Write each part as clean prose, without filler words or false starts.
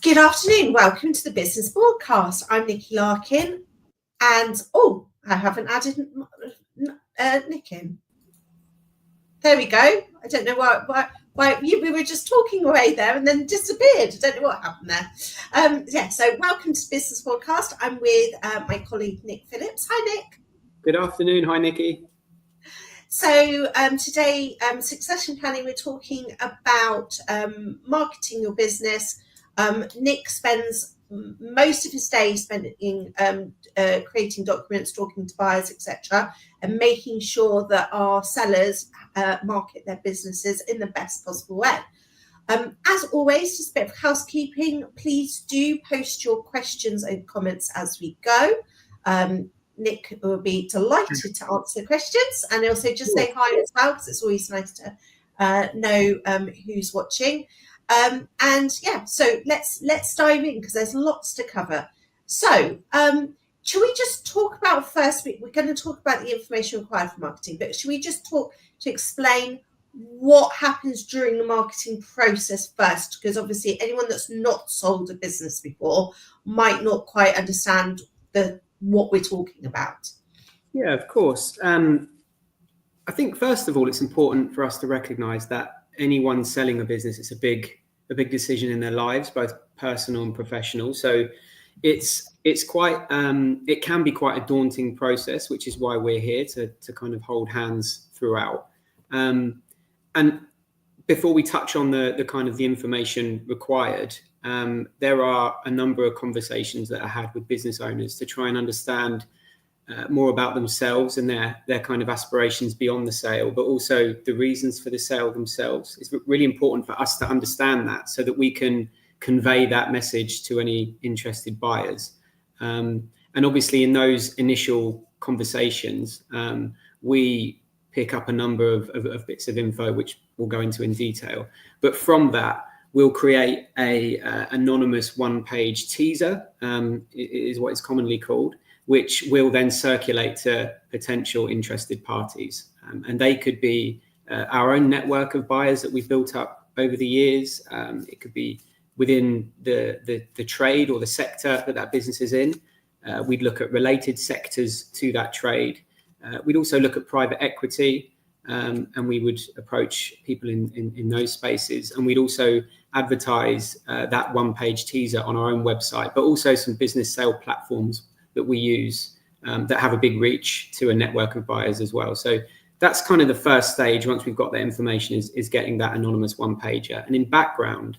Good afternoon. Welcome to the Business BoardCast. I'm Nicky Larkin, and I haven't added Nick in. There we go. I don't know why we were just talking away there and then disappeared. I don't know what happened there. So welcome to Business BoardCast. I'm with my colleague Nick Phillips. Hi, Nick. Good afternoon. Hi, Nicky. So today, succession planning, we're talking about marketing your business. Nick spends most of his day spent in creating documents, talking to buyers, etc., and making sure that our sellers market their businesses in the best possible way. As always, just a bit of housekeeping. Please do post your questions and comments as we go. Nick will be delighted to answer questions, and also just say hi as well, because it's always nice to know who's watching. So let's dive in, because there's lots to cover. So should we just talk about first? We're going to talk about the information required for marketing, but should we just talk to explain what happens during the marketing process first? Because obviously anyone that's not sold a business before might not quite understand what we're talking about. Yeah, of course. I think first of all, it's important for us to recognise that anyone selling a business, it's a big decision in their lives, both personal and professional. So it's quite it can be quite a daunting process, which is why we're here to kind of hold hands throughout. And before we touch on the kind of the information required, there are a number of conversations that are had with business owners to try and understand more about themselves and their kind of aspirations beyond the sale, but also the reasons for the sale themselves. It's really important for us to understand that, so that we can convey that message to any interested buyers. And obviously in those initial conversations, we pick up a number of bits of info, which we'll go into in detail. But from that, we'll create a anonymous one-page teaser, is what it's commonly called, which will then circulate to potential interested parties. And they could be our own network of buyers that we've built up over the years. It could be within the trade or the sector that business is in. We'd look at related sectors to that trade. We'd also look at private equity, and we would approach people in those spaces. And we'd also advertise that one-page teaser on our own website, but also some business sale platforms that we use that have a big reach to a network of buyers as well. So that's kind of the first stage. Once we've got that information, is getting that anonymous one-pager. And in background,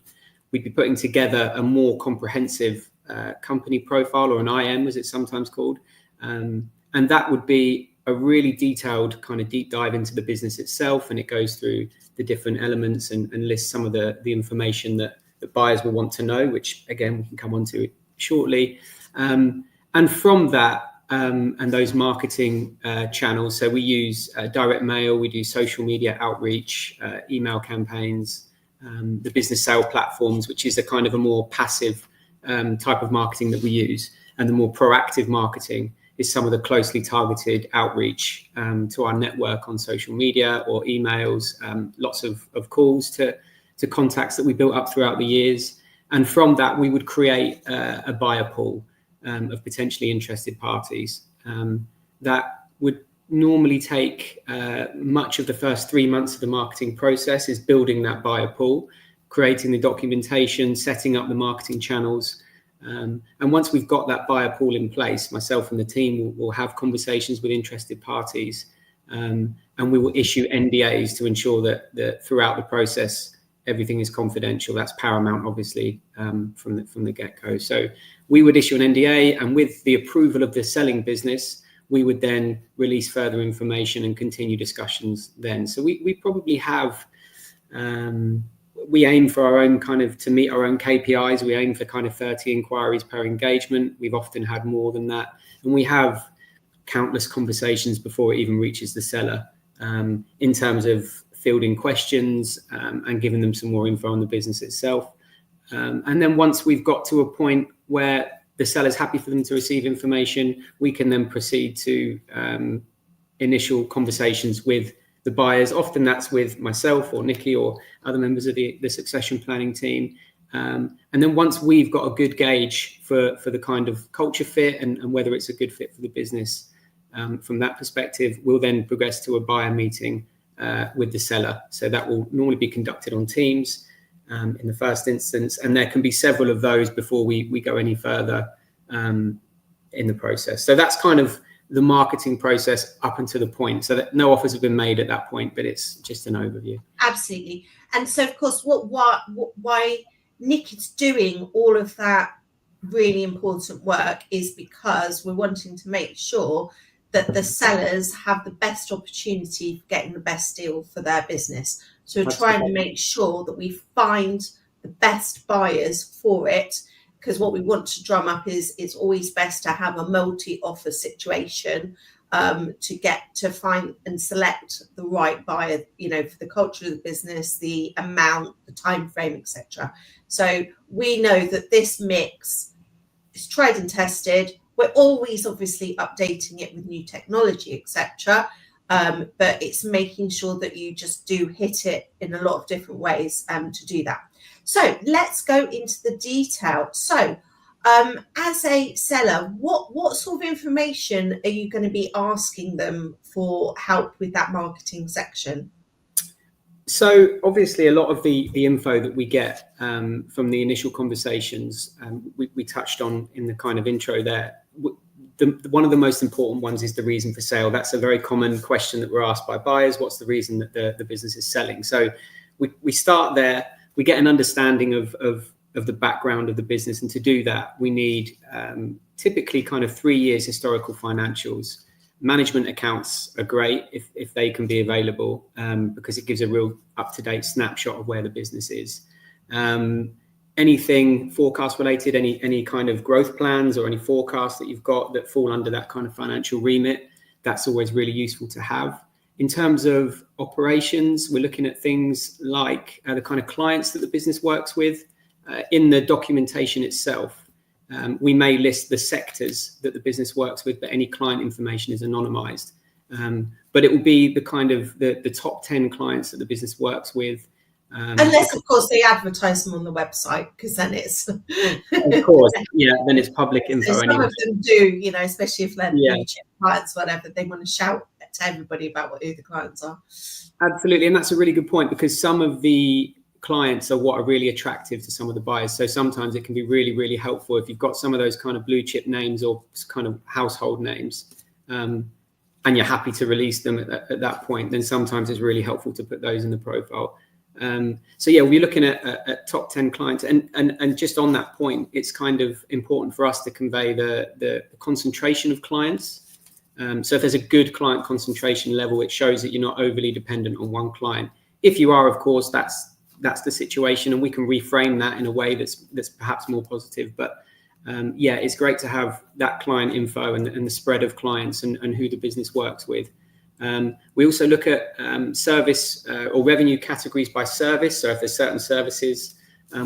we'd be putting together a more comprehensive company profile, or an IM as it's sometimes called. And that would be a really detailed kind of deep dive into the business itself, and it goes through the different elements and lists some of the information that buyers will want to know, which again we can come on to shortly. And from that and those marketing channels, so we use direct mail, we do social media outreach, email campaigns, the business sale platforms, which is a kind of a more passive type of marketing that we use, and the more proactive marketing is some of the closely targeted outreach to our network on social media or emails, lots of calls to contacts that we built up throughout the years. And from that, we would create a buyer pool of potentially interested parties. That would normally take much of the first 3 months of the marketing process, is building that buyer pool, creating the documentation, setting up the marketing channels. And once we've got that buyer pool in place, myself and the team will have conversations with interested parties, and we will issue NDAs to ensure that throughout the process, everything is confidential. That's paramount, obviously, from the get-go. So we would issue an NDA, and with the approval of the selling business, we would then release further information and continue discussions then. So we probably have... we aim for our own to meet our own KPIs. We aim for kind of 30 inquiries per engagement. We've often had more than that. And we have countless conversations before it even reaches the seller, in terms of fielding questions and giving them some more info on the business itself. And then once we've got to a point where the seller's happy for them to receive information, we can then proceed to initial conversations with the buyers. Often that's with myself or Nicky or other members of the succession planning team. And then once we've got a good gauge for the kind of culture fit and whether it's a good fit for the business, from that perspective, we'll then progress to a buyer meeting with the seller. So that will normally be conducted on Teams in the first instance, and there can be several of those before we go any further in the process. So that's kind of the marketing process up until the point, so that no offers have been made at that point, but it's just an overview. Absolutely. And so, of course, why Nick is doing all of that really important work is because we're wanting to make sure that the sellers have the best opportunity for getting the best deal for their business. So we're trying to make sure that we find the best buyers for it, because what we want to drum up is it's always best to have a multi-offer situation to get to find and select the right buyer, for the culture of the business, the amount, the time frame, etc. So we know that this mix is tried and tested. We're always obviously updating it with new technology, etc. But it's making sure that you just do hit it in a lot of different ways to do that. So let's go into the detail. So as a seller, what sort of information are you going to be asking them for help with that marketing section? So obviously a lot of the info that we get from the initial conversations, we touched on in the kind of intro there. One of the most important ones is the reason for sale. That's a very common question that we're asked by buyers. What's the reason that the business is selling? So we start there. We get an understanding of the background of the business, and to do that, we need typically kind of 3 years historical financials. Management accounts are great if they can be available, because it gives a real up-to-date snapshot of where the business is. Anything forecast related, any kind of growth plans or any forecasts that you've got that fall under that kind of financial remit, that's always really useful to have. In terms of operations, we're looking at things like the kind of clients that the business works with. In the documentation itself, we may list the sectors that the business works with, but any client information is anonymized. But it will be the kind of the top 10 clients that the business works with. Unless, of course, they advertise them on the website, because then it's... Of course, yeah, then it's public info. So some anyway. of them do, especially if they're Yeah. blue chip clients, whatever, they want to shout to everybody about who the clients are. Absolutely, and that's a really good point, because some of the clients are what are really attractive to some of the buyers. So sometimes it can be really, really helpful if you've got some of those kind of blue chip names or kind of household names, and you're happy to release them at that point, then sometimes it's really helpful to put those in the profile. So yeah, we're looking at top 10 clients, and just on that point, it's kind of important for us to convey the concentration of clients. So if there's a good client concentration level, it shows that you're not overly dependent on one client. If you are, of course, that's the situation, and we can reframe that in a way that's perhaps more positive. But yeah, it's great to have that client info and the spread of clients and who the business works with. We also look at service or revenue categories by service. So if there's certain services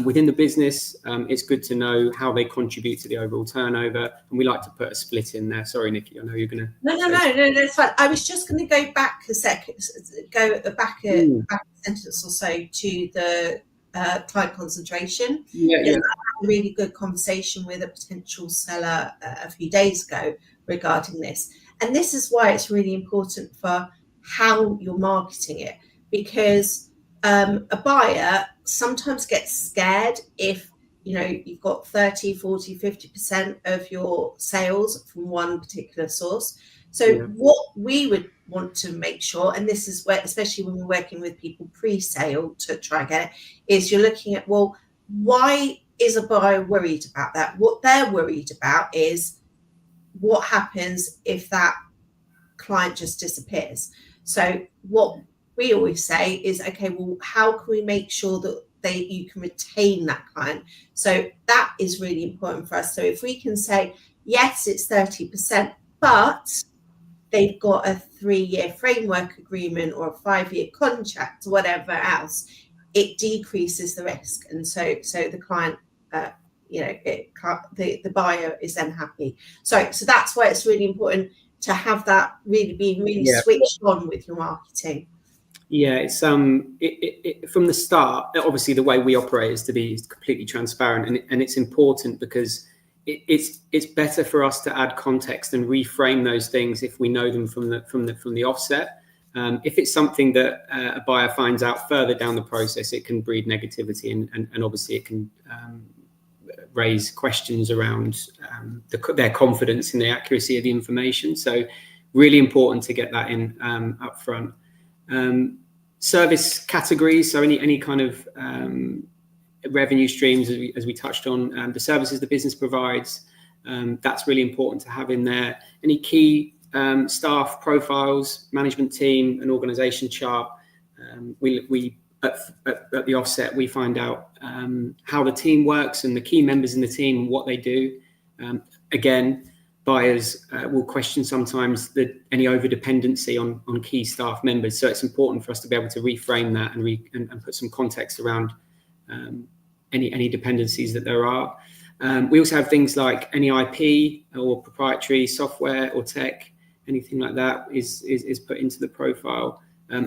within the business, it's good to know how they contribute to the overall turnover. And we like to put a split in there. Sorry, Nicky, I know you're going to... No, that's fine. I was just going to go back a second, go at the back a sentence or so to the client concentration. Yeah. I had a really good conversation with a potential seller a few days ago regarding this. And this is why it's really important for how you're marketing it, because a buyer sometimes gets scared if you've got 30, 40, 50% of your sales from one particular source. So what we would want to make sure, and this is where, especially when we're working with people pre-sale to try and get it, is you're looking at, well, why is a buyer worried about that? What they're worried about is what happens if that client just disappears. So what we always say is, okay, well, how can we make sure that you can retain that client? So that is really important for us. So if we can say, yes, it's 30%, but they've got a 3-year framework agreement or a 5-year contract or whatever else, it decreases the risk. And so the client, the buyer is then happy. So that's why it's really important to have that really being switched on with your marketing. Yeah, it's from the start. Obviously, the way we operate is to be completely transparent, and it's important because it's better for us to add context and reframe those things if we know them from the offset. If it's something that a buyer finds out further down the process, it can breed negativity, and obviously it can raise questions around their confidence in the accuracy of the information. So, really important to get that in up front. Service categories, so any kind of revenue streams, as we touched on, the services the business provides, that's really important to have in there. Any key staff profiles, management team, an organisation chart. We at the offset, we find out how the team works and the key members in the team and what they do. Again, buyers will question sometimes any over-dependency on key staff members. So it's important for us to be able to reframe that and put some context around any dependencies that there are. We also have things like any IP or proprietary software or tech, anything like that is put into the profile.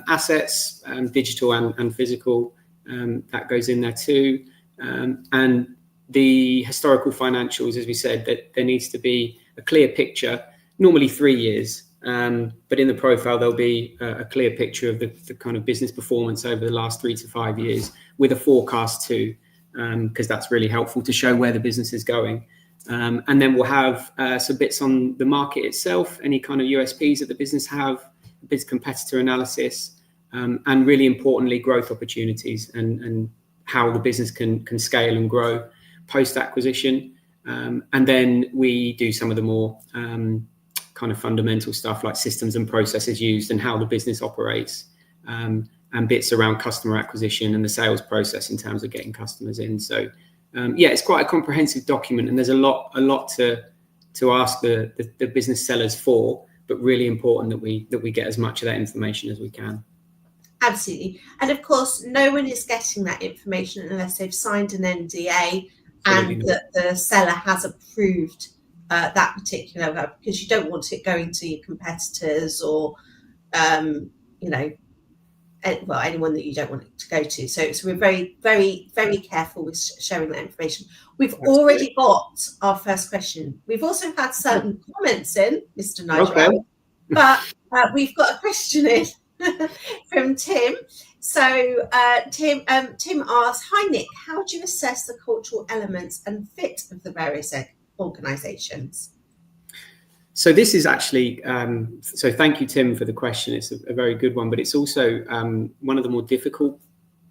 Assets, digital and physical, that goes in there too. And the historical financials, as we said, that there needs to be a clear picture, normally 3 years, but in the profile there'll be a clear picture of the kind of business performance over the last 3 to 5 years with a forecast too, because that's really helpful to show where the business is going. And then we'll have some bits on the market itself, any kind of USPs that the business have, business competitor analysis, and really importantly, growth opportunities and how the business can scale and grow post-acquisition. And then we do some of the more kind of fundamental stuff like systems and processes used and how the business operates, and bits around customer acquisition and the sales process in terms of getting customers in. So yeah, it's quite a comprehensive document, and there's a lot to ask the business sellers for, but really important that we get as much of that information as we can. Absolutely. And of course, no one is getting that information unless they've signed an NDA and that the seller has approved that particular, because you don't want it going to your competitors or, anyone that you don't want it to go to. So we're very, very, very careful with sharing that information. We've already got our first question. We've also had certain comments in, Mr. Nigel, but we've got a question in from Tim. So Tim asks, "Hi Nick, how do you assess the cultural elements and fit of the various organisations?" So this is actually, so thank you, Tim, for the question. It's a very good one, but it's also one of the more difficult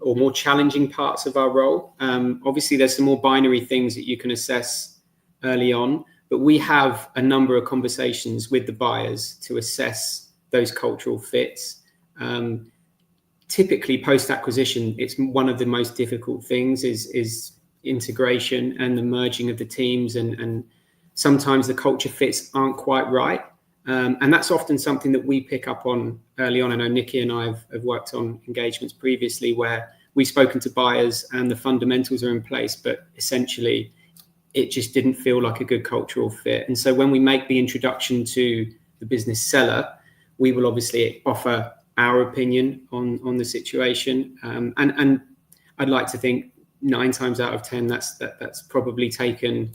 or more challenging parts of our role. Obviously, there's some more binary things that you can assess early on, but we have a number of conversations with the buyers to assess those cultural fits. Typically, post-acquisition, it's one of the most difficult things is integration and the merging of the teams, and sometimes the culture fits aren't quite right. And that's often something that we pick up on early on. I know Nicky and I have worked on engagements previously where we've spoken to buyers and the fundamentals are in place, but essentially it just didn't feel like a good cultural fit. And so when we make the introduction to the business seller, we will obviously offer our opinion on the situation. And I'd like to think 9 times out of 10, that's probably taken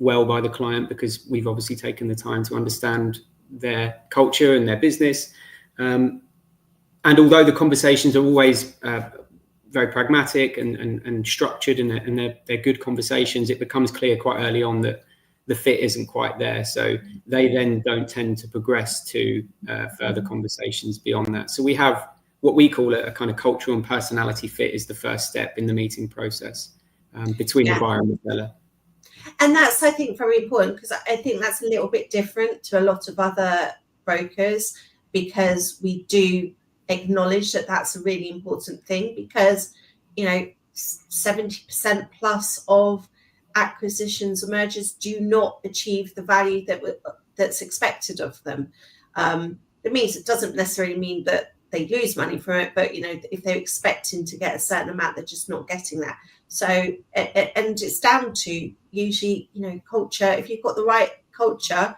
well by the client, because we've obviously taken the time to understand their culture and their business. And although the conversations are always very pragmatic and structured, and they're good conversations, it becomes clear quite early on that the fit isn't quite there. So they then don't tend to progress to further conversations beyond that. So we have what we call a kind of cultural and personality fit is the first step in the meeting process between the buyer and the seller. And that's, I think, very important, because I think that's a little bit different to a lot of other brokers, because we do acknowledge that that's a really important thing, because 70% plus of acquisitions or mergers do not achieve the value that's expected of them. It doesn't necessarily mean that they lose money from it, but if they're expecting to get a certain amount, they're just not getting that. So, and it's down to usually, culture. If you've got the right culture,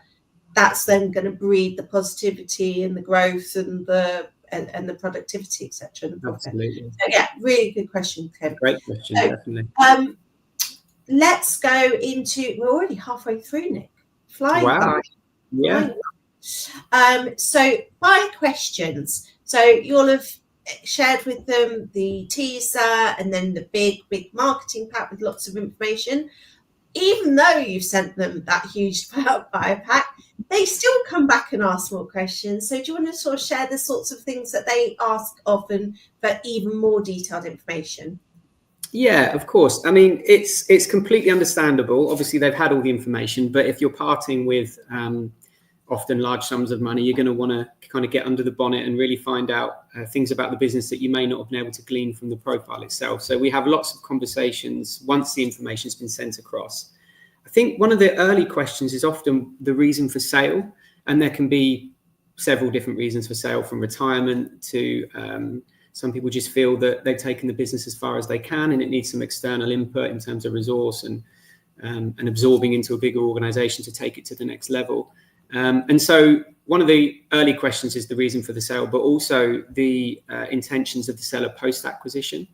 that's then going to breed the positivity and the growth and the and the productivity, etc. and the profit. Absolutely. So yeah, really good question, Kim. Great question, So, definitely. Let's go into, we're already halfway through, Nick. Flying by. Yeah. So buyer questions. So you'll have shared with them the teaser and then the big marketing pack with lots of information. Even though you've sent them that huge buyer pack, they still come back and ask more questions. So do you want to sort of share the sorts of things that they ask often for even more detailed information? Yeah, of course. I mean, it's completely understandable. Obviously, they've had all the information, but if you're parting with often large sums of money, you're going to want to kind of get under the bonnet and really find out things about the business that you may not have been able to glean from the profile itself. So we have lots of conversations once the information's been sent across. I think one of the early questions is often the reason for sale, and there can be several different reasons for sale, from retirement to some people just feel that they've taken the business as far as they can and it needs some external input in terms of resource and absorbing into a bigger organization to take it to the next level. And so one of the early questions is the reason for the sale, but also the intentions of the seller post-acquisition,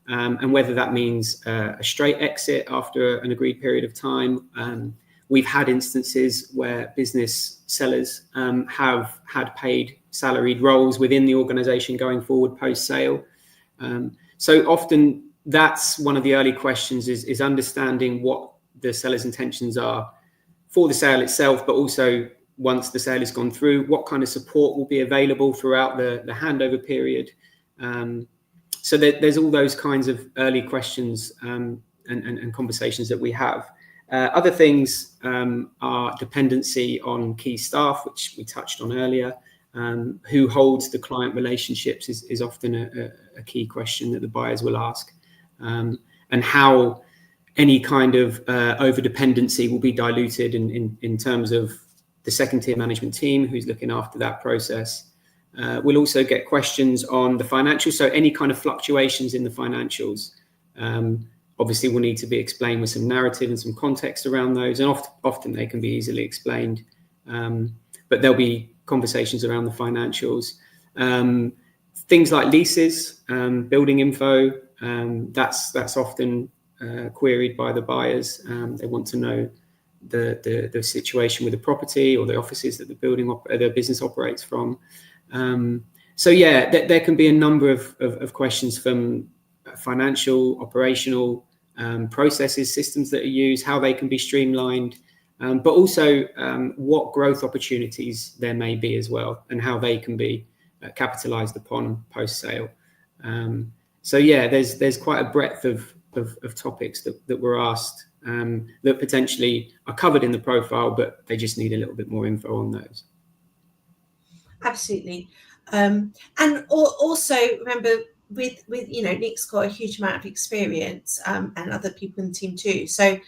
and whether that means a straight exit after an agreed period of time. We've had instances where business sellers have had paid salaried roles within the organization going forward post-sale. So often that's one of the early questions is understanding what the seller's intentions are for the sale itself, but also once the sale has gone through, what kind of support will be available throughout the handover period. So there's all those kinds of early questions and conversations that we have. Other things are dependency on key staff, which we touched on earlier. Who holds the client relationships is often a key question that the buyers will ask, and how any kind of over dependency will be diluted in terms of the second tier management team who's looking after that process. We'll also get questions on the financials, so any kind of fluctuations in the financials obviously will need to be explained with some narrative and some context around those, and often they can be easily explained, but there'll be conversations around the financials. Things like leases, building info, that's often queried by the buyers. They want to know the situation with the property or the offices that the business operates from. So yeah, there can be a number of questions from financial, operational processes, systems that are used, how they can be streamlined, but also what growth opportunities there may be as well, and how they can be capitalized upon post-sale. So yeah, there's quite a breadth of topics that were asked that potentially are covered in the profile, but they just need a little bit more info on those. Absolutely. And also remember, with Nick's got a huge amount of experience, and other people in the team too. So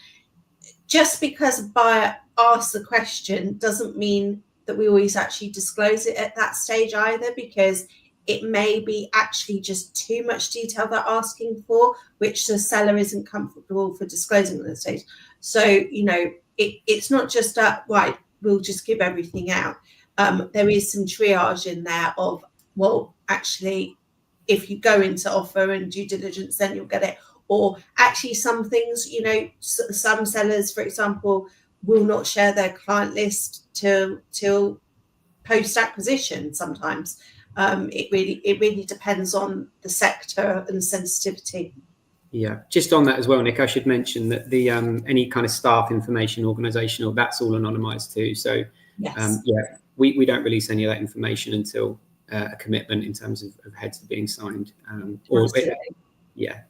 just because a buyer asks the question doesn't mean that we always actually disclose it at that stage either, because it may be actually just too much detail they're asking for, which the seller isn't comfortable for disclosing at that stage. So, it's not just right, we'll just give everything out. There is some triage in there of, well, actually, if you go into offer and due diligence, then you'll get it. Or actually some things, some sellers, for example, will not share their client list till post-acquisition sometimes. It really depends on the sector and sensitivity. Yeah, just on that as well, Nick, I should mention that the any kind of staff information, organizational, that's all anonymized too. So yes. We don't release any of that information until a commitment in terms of heads being signed,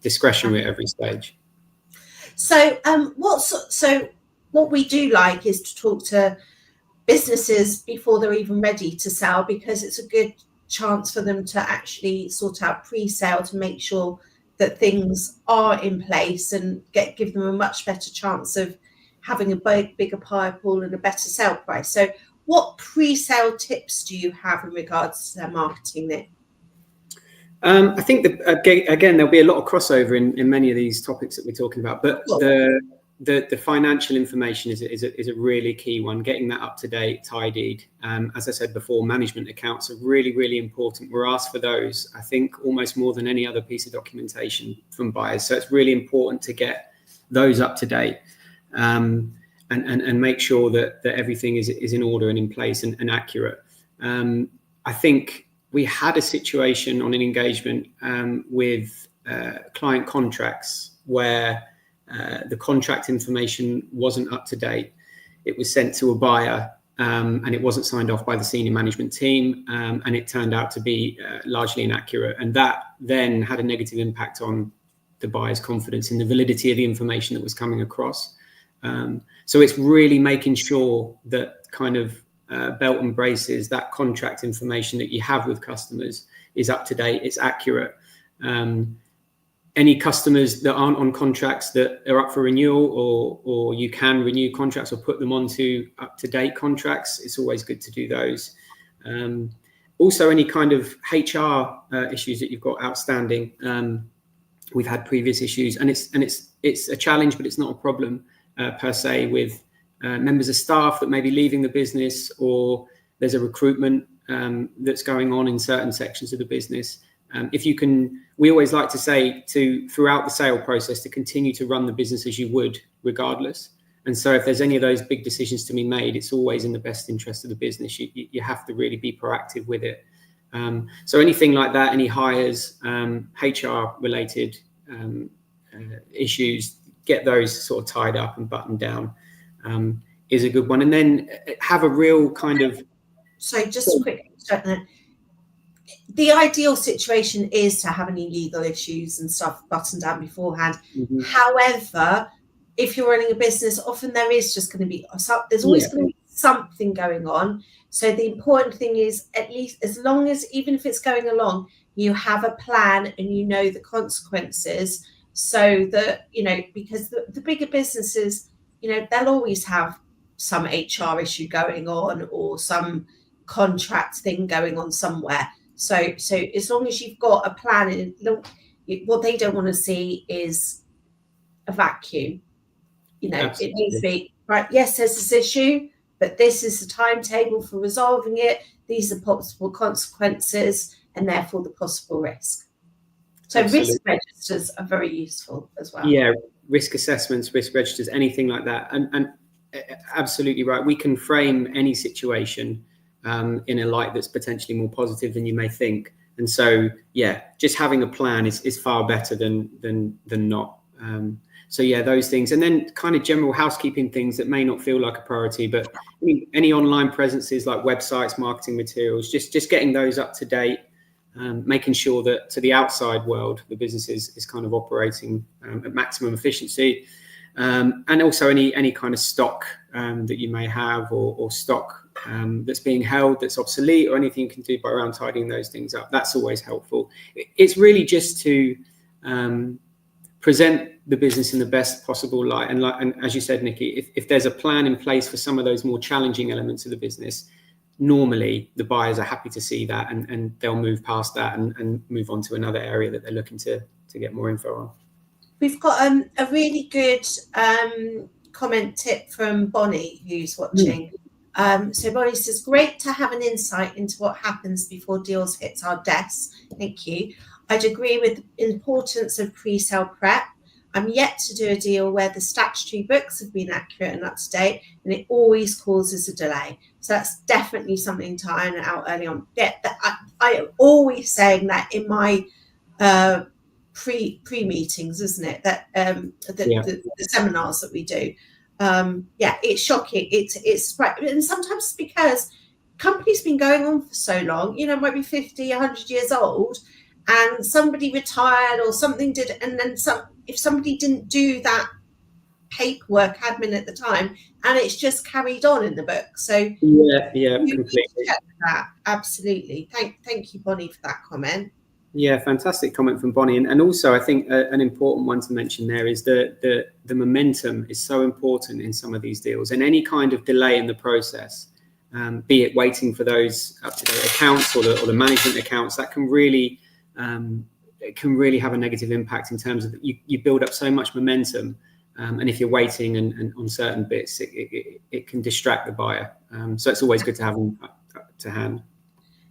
discretionary at every stage. So what we do like is to talk to businesses before they're even ready to sell, because it's a good chance for them to actually sort out pre-sale to make sure that things are in place and give them a much better chance of having a bigger buyer pool and a better sale price. So what pre-sale tips do you have in regards to their marketing then? I think that again there'll be a lot of crossover in many of these topics that we're talking about, but the financial information is a really key one. Getting that up to date, tidied. As I said before, management accounts are really, really important. We're asked for those, I think, almost more than any other piece of documentation from buyers. So it's really important to get those up to date, and make sure that everything is in order and in place and accurate. I think we had a situation on an engagement with client contracts where the contract information wasn't up to date. It was sent to a buyer, and it wasn't signed off by the senior management team, and it turned out to be largely inaccurate. And that then had a negative impact on the buyer's confidence in the validity of the information that was coming across. So it's really making sure that kind of belt and braces, that contract information that you have with customers is up to date, it's accurate. Any customers that aren't on contracts that are up for renewal, or you can renew contracts or put them onto up-to-date contracts, it's always good to do those. Also, any kind of HR issues that you've got outstanding. We've had previous issues, and it's a challenge, but it's not a problem per se, with members of staff that may be leaving the business, or there's a recruitment that's going on in certain sections of the business. If you can, we always like to say throughout the sale process to continue to run the business as you would regardless. And so if there's any of those big decisions to be made, it's always in the best interest of the business. You have to really be proactive with it. So anything like that, any hires, HR related issues, get those sort of tied up and buttoned down is a good one. And then have a real kind of... So just quickly, the ideal situation is to have any legal issues and stuff buttoned down beforehand. Mm-hmm. However, if you're running a business, often there is just going to be, there's always going to be something going on. So the important thing is, at least as long as, even if it's going along, you have a plan and you know the consequences, so that, because the bigger businesses, they'll always have some HR issue going on or some contract thing going on somewhere. So as long as you've got a plan, what they don't want to see is a vacuum. Absolutely. It needs to be, right, yes, there's this issue, but this is the timetable for resolving it. These are possible consequences and therefore the possible risk. So Absolutely. Risk registers are very useful as well. Yeah, risk assessments, risk registers, anything like that. And absolutely right. We can frame any situation in a light that's potentially more positive than you may think. And so, just having a plan is far better than not. So those things, and then kind of general housekeeping things that may not feel like a priority, but any online presences like websites, marketing materials, just getting those up to date, making sure that to the outside world, the business is kind of operating at maximum efficiency, and also any kind of stock that you may have or stock that's being held that's obsolete, or anything you can do around tidying those things up. That's always helpful. It's really just to present the business in the best possible light. And as you said, Nicky, if there's a plan in place for some of those more challenging elements of the business, normally the buyers are happy to see that, and they'll move past that and move on to another area that they're looking to get more info on. We've got a really good comment tip from Bonnie, who's watching. So Bonnie says, great to have an insight into what happens before deals hits our desks. Thank you. I'd agree with the importance of pre-sale prep. I'm yet to do a deal where the statutory books have been accurate and up to date, and it always causes a delay. So that's definitely something to iron out early on. Yeah, I am always saying that in my pre-meetings, isn't it? That the seminars that we do. It's shocking. It's right. And sometimes it's because company's been going on for so long, it might be 50, 100 years old, and somebody retired or something did, and then if somebody didn't do that paperwork admin at the time, and it's just carried on in the book. So completely check that. Absolutely. Thank you, Bonnie, for that comment. Yeah, fantastic comment from Bonnie. And also, I think an important one to mention there is the momentum is so important in some of these deals, and any kind of delay in the process, be it waiting for those up-to-date accounts or the management accounts, that can really have a negative impact in terms of you build up so much momentum And if you're waiting and on certain bits, it can distract the buyer. So it's always good to have them to hand.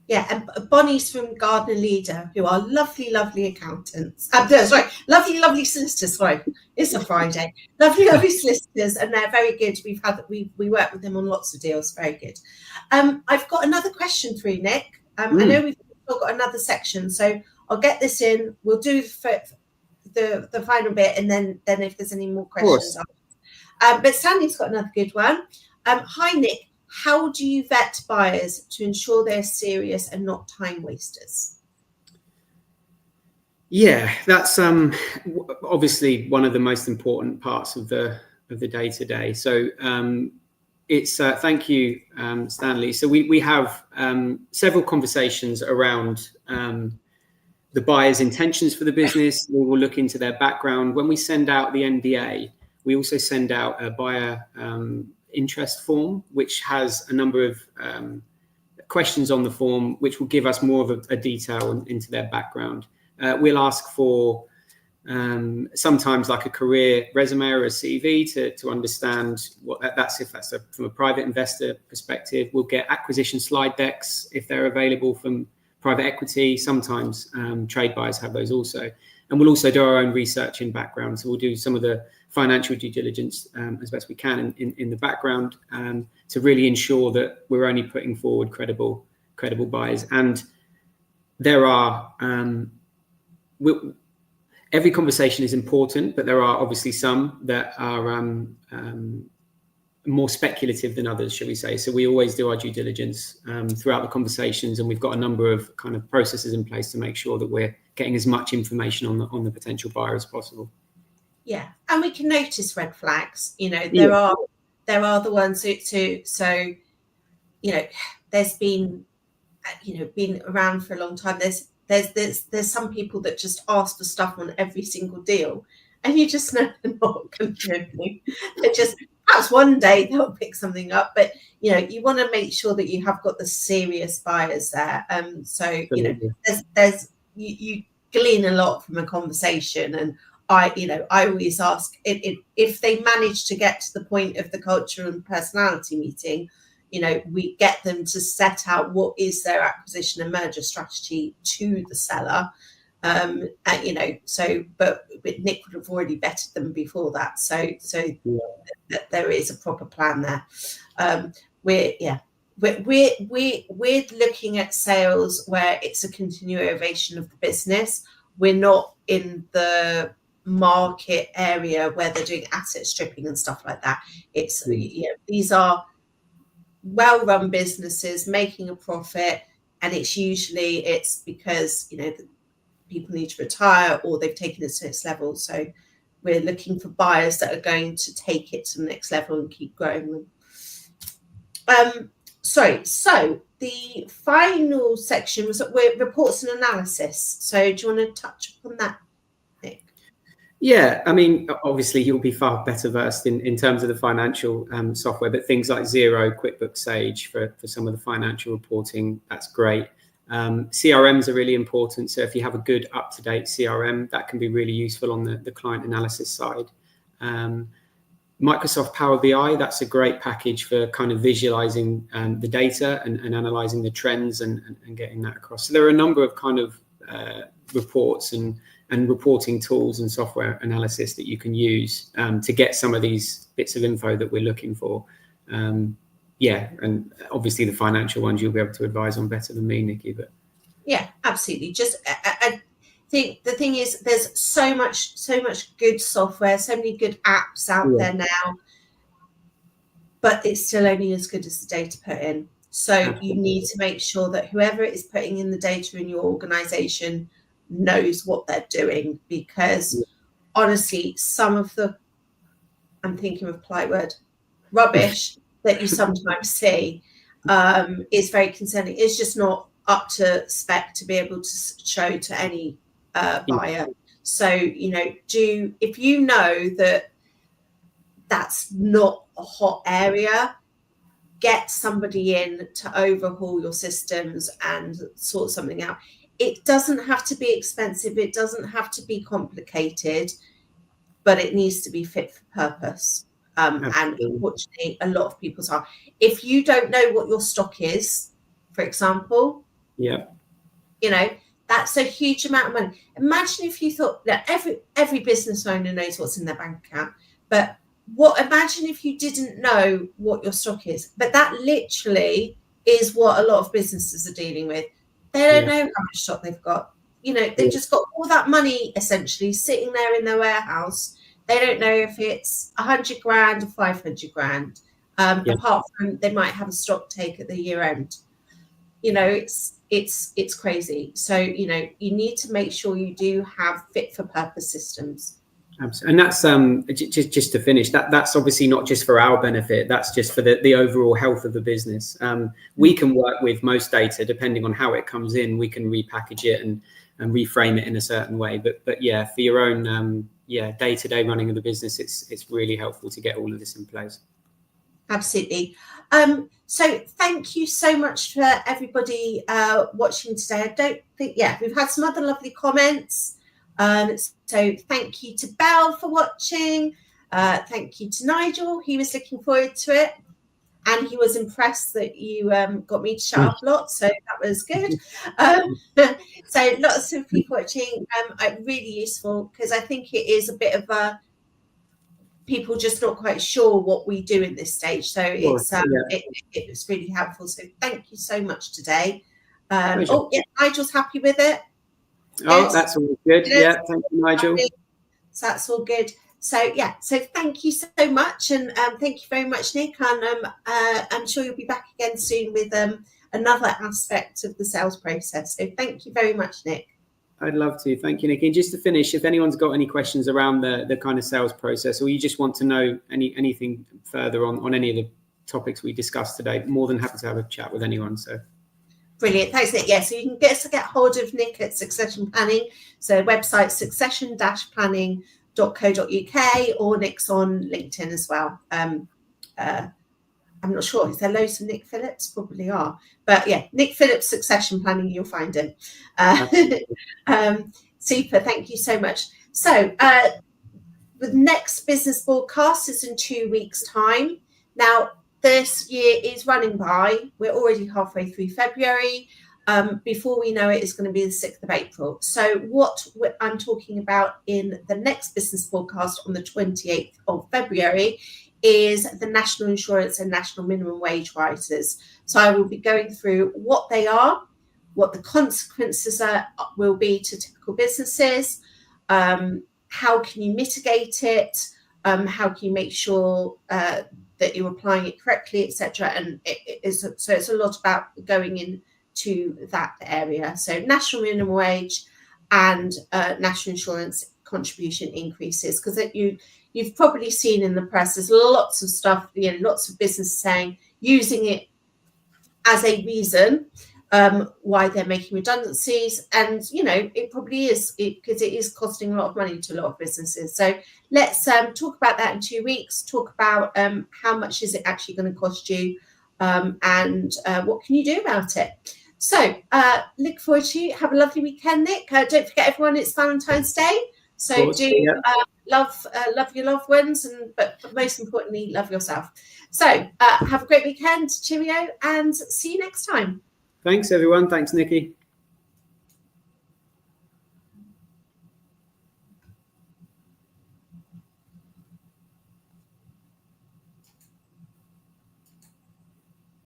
Yeah, and Bonnie's from Gardner Leader, who are lovely, lovely accountants. Lovely solicitors. Sorry, it's a Friday. Lovely solicitors, and they're very good. We work with them on lots of deals. Very good. I've got another question for you, Nick. I know we've still got another section, so I'll get this in. We'll do the final bit, and then if there's any more questions, but Sandy's got another good one. Hi, Nick. How do you vet buyers to ensure they're serious and not time wasters? Yeah, that's obviously one of the most important parts of the day-to-day. So it's thank you, Stanley. So we have several conversations around the buyer's intentions for the business. We will look into their background. When we send out the NDA, we also send out a buyer interest form, which has a number of questions on the form, which will give us more of a detail into their background. We'll ask for sometimes like a career resume or a CV to understand what that's from a private investor perspective. We'll get acquisition slide decks if they're available from private equity. Sometimes trade buyers have those also. And we'll also do our own research in background. So we'll do some of the financial due diligence as best we can in the background to really ensure that we're only putting forward credible buyers. And there are every conversation is important, but there are obviously some that are more speculative than others, shall we say. So we always do our due diligence throughout the conversations, and we've got a number of kind of processes in place to make sure that we're getting as much information on the potential buyer as possible. Yeah, and we can notice red flags. There are the ones so there's been been around for a long time. There's some people that just ask for stuff on every single deal, and you just know they're not going to do anything. They're just, perhaps one day they'll pick something up, but you want to make sure that you have got the serious buyers there. So there's you glean a lot from a conversation, and I always ask if they manage to get to the point of the culture and personality meeting. We get them to set out what is their acquisition and merger strategy to the seller. But Nick would have already vetted them before that. So there is a proper plan there. We're looking at sales where it's a continuation of the business. We're not in the market area where they're doing asset stripping and stuff like that. It's these are well-run businesses making a profit, and it's because the people need to retire or they've taken it to the next level. So we're looking for buyers that are going to take it to the next level and keep growing them. So the final section was reports and analysis. So do you want to touch upon that, Nick? Yeah, I mean, obviously you'll be far better versed in terms of the financial software, but things like Xero, QuickBooks, Sage for some of the financial reporting, that's great. CRMs are really important. So if you have a good up-to-date CRM, that can be really useful on the client analysis side. Microsoft Power BI, that's a great package for kind of visualizing the data and analyzing the trends and getting that across. So there are a number of kind of reports and reporting tools and software analysis that you can use to get some of these bits of info that we're looking for. And obviously the financial ones you'll be able to advise on better than me, Nicky. But yeah, absolutely. Just I think the thing is, there's so much good software, so many good apps out there now, but it's still only as good as the data put in. So absolutely. You need to make sure that whoever is putting in the data in your organization knows what they're doing, because honestly, some of the, I'm thinking of a polite word, rubbish that you sometimes see is very concerning. It's just not up to spec to be able to show to any buyer. So, if you know that that's not a hot area, get somebody in to overhaul your systems and sort something out. It doesn't have to be expensive. It doesn't have to be complicated. but it needs to be fit for purpose. And unfortunately, a lot of people's are. If you don't know what your stock is, for example, that's a huge amount of money. Imagine if you thought that every business owner knows what's in their bank account, but imagine if you didn't know what your stock is. But that literally is what a lot of businesses are dealing with. They don't know how much stock they've got. They've just got all that money essentially sitting there in their warehouse. They don't know if it's 100 grand or 500 grand. Apart from they might have a stock take at the year end. It's crazy. So you need to make sure you do have fit for purpose systems. Absolutely. And that's just to finish, that's obviously not just for our benefit, that's just for the overall health of the business. We can work with most data depending on how it comes in. We can repackage it and reframe it in a certain way, but yeah, for your own day-to-day running of the business, it's really helpful to get all of this in place. Absolutely. So thank you so much for everybody watching today. I don't think we've had some other lovely comments. So thank you to Belle for watching. Thank you to Nigel. He was looking forward to it, and he was impressed that you got me to shut up lots, so that was good. So lots of people watching, really useful, because I think it is a bit of a people just not quite sure what we do in this stage. So it was really helpful. So thank you so much today. Nigel's happy with it. Oh, that's all good. Yeah, thank you, Nigel. So that's all good. So so thank you so much, and thank you very much, Nick. And I'm sure you'll be back again soon with another aspect of the sales process. So thank you very much, Nick. I'd love to. Thank you, Nicky. And just to finish, if anyone's got any questions around the kind of sales process, or you just want to know anything further on any of the topics we discussed today, more than happy to have a chat with anyone. So. Brilliant. Thanks, Nick. So you can get hold of Nick at Succession Planning. So website succession-planning.co.uk, or Nick's on LinkedIn as well. I'm not sure. Is there loads of Nick Phillips? Probably are. But Nick Phillips Succession Planning, you'll find him. Super. Thank you so much. So the next business BoardCast is in 2 weeks' time. Now, this year is running by. We're already halfway through February. Before we know it, it's going to be the 6th of April. So what I'm talking about in the next business BoardCast on the 28th of February is the National Insurance and National Minimum Wage rises. So I will be going through what they are, what the consequences will be to typical businesses, how can you mitigate it, how can you make sure that you're applying it correctly, etc. And it's a lot about going into that area. So national minimum wage and national insurance contribution increases, because you've probably seen in the press, there's lots of stuff, lots of businesses saying, using it as a reason why they're making redundancies. And, it probably is, because it is costing a lot of money to a lot of businesses. So let's talk about that in 2 weeks, talk about how much is it actually going to cost you, and what can you do about it. So look forward to you. Have a lovely weekend, Nick. Don't forget, everyone, it's Valentine's Day. So love your loved ones, but most importantly, love yourself. So have a great weekend. Cheerio, and see you next time. Thanks, everyone. Thanks, Nicky.